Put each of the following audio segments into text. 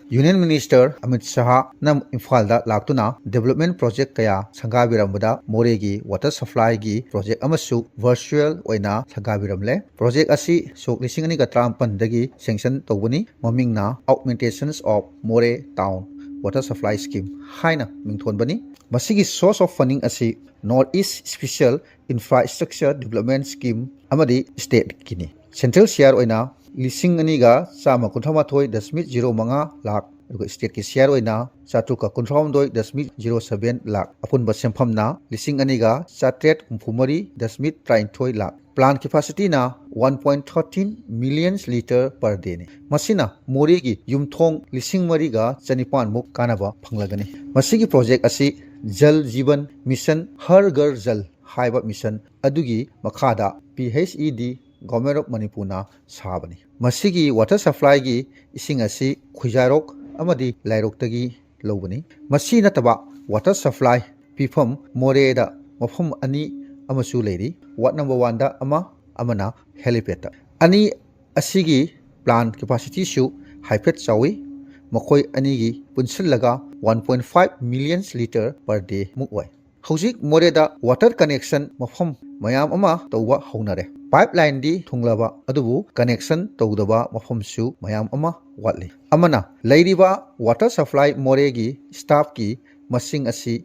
Union Minister Amit Shah nam Imphal da laktuna development project kaya sangabiramda Moreh gi water supply gi project amasu virtual oina sangabiramle project asi sok lising ani ga trampan dagi sanction tobuni mamingna augmentations of Moreh town water supply scheme haina mingthon bani masigi source of funding asi Northeast Special Infrastructure Development Scheme amadi state kini central share oina lising aniga sama kunthamathoi dasmit 05 lakh aduga state ki share oina chatuka kunthramdoi dasmit 07 lakh apunba semphamna lising aniga chatret umphumari dasmit 33 lakh plant capacity na 1.13 million liter per day ni masina Moreh gi yumthong lising mariga chanipan muk kanaba phanglagani masigi project asi Jal Jeevan Mission Har Ghar Jal haiba mission adugi makhada PHED Government of Manipur na sabani masigi water supply gi ising asi khujarok amadi lairok tagi lobani masi nataba water supply pifam Moreh da mafam ani amasu leiri ward number 1 da amana helipad ani asigi plant capacity su haifet chawi makoi anigi punsillaga 1.5 million liter per day mukwai hojik Moreh da water connection mafam mayam ama tawwa haunare pipeline di thunglaba adubu connection tawdaba mafam su mayam ama watli amana leiriba water supply Moreh gi staff ki masing asi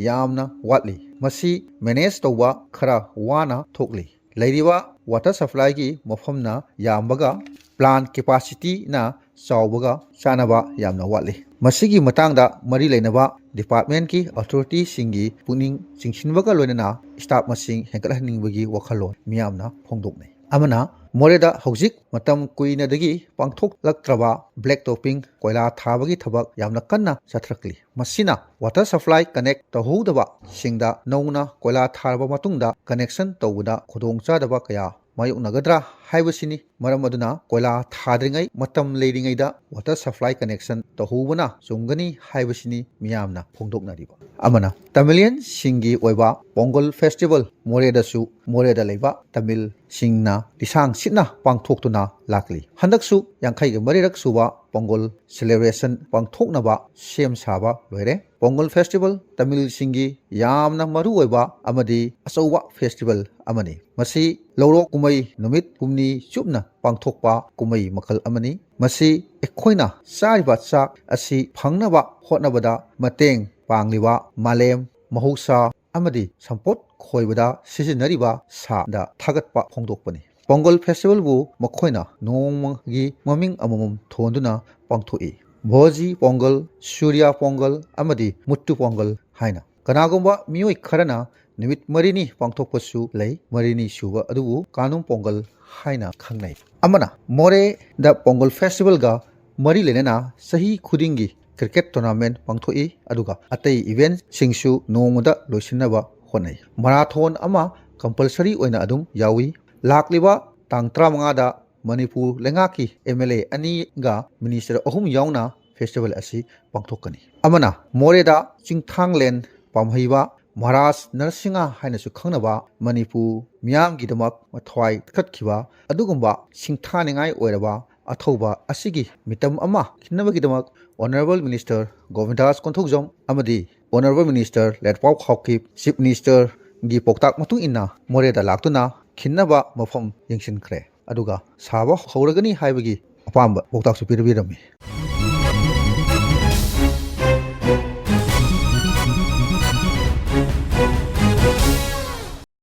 yamna watli masi manage tawwa khara wana thokli leiriba water supply gi mafamna yambaga plant capacity na chawbaga chanaba yamna watli masigi matangda mari leinaba department ki authority singi puning chingsinbaga loinana staff masing hengkalhanningbagi wakhalon miyamna phongdoknai amana Moreh da hojik matam kuina dagi pangthok laktraba black topping koila thabagi thabak yamna kanna chathrakli masina water supply connect tahodaba singda nauna koila tharba matungda connection tawuda khudong chadaba kaya mayuk nagadra haibasini maram aduna koila thadringai matam leiringai da water supply connection tahubuna chungani haibasini miyamna phongdoknariba amana Tamilian singi oiba Pongal festival Moreh da su Moreh da leiba Tamil singna lisang sitna pangthoktuna lakli handaksu yankhai ga marirak suba Pongal celebration pangthoknaba sem saba loire Pongal festival Tamil singi yamna maru oiba amadi asowa festival amani masi loro kumai numit kumni chupna pangthokpa kumai makal amani masi ekhoina sariba chak asi phangnaba hotnabada mateng pangliba malem mahousa amadi sampot khoibada sijinariba sa da thagatpa phongdokpani Pongal festival bu makhoina nonggi maming amamum thonduna pangthoi Bhoji Pongal Surya Pongal amadi Muttu Pongal haina kanagumba mioi kharana numit marini pangthokpasu lei marini suba adubu kanum Pongal haina khangnai amana Moreh da Pongal festival ga mari lenana sahi khudingi cricket tournament pangthoi aduga atei event singsu nongda loisinaba honai marathon ama compulsory oina adum yawi lakliba tang 35 da Manipur lengaki MLA ani ga minister ahum yauna festival asi pangthokani amana Moreh da chingthanglen pamhaiba Maharaj Narsinga hainasu khangnaba Manipur miyamgi damak mathwai khatkiba adugumba singthaningai oiraba athoba asigi mitam ama khinabagi damak Honorable Minister Govindas Konthokjom amadi Honorable Minister Letpau Khawkip Chief Minister gi poktak matung inna Moreh da laktuna khinnaba mafam yengsinkhre aduga saba hawragani haibagi apamba poktak su pirabirami